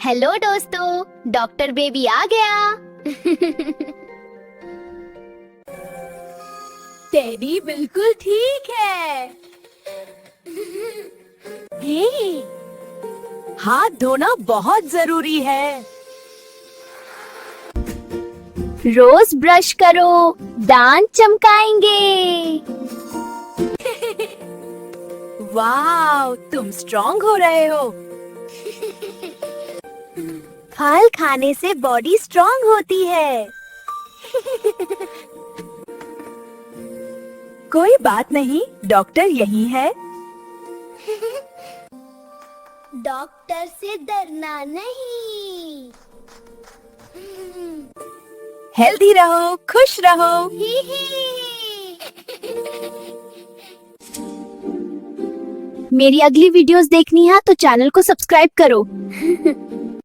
Hello दोस्तों, doctor baby आ गया। Teddy बिल्कुल ठीक है। हे, हाथ धोना बहुत जरूरी है। रोज ब्रश करो, दांत चमकाएंगे। वाह, तुम स्ट्रॉन्ग हो रहे हो। फल खाने से बॉडी स्ट्रॉन्ग होती है। कोई बात नहीं, डॉक्टर यही है। डॉक्टर से डरना नहीं। हेल्दी रहो, खुश रहो। ही ही। मेरी अगली वीडियोस देखनी है तो चैनल को सब्सक्राइब करो।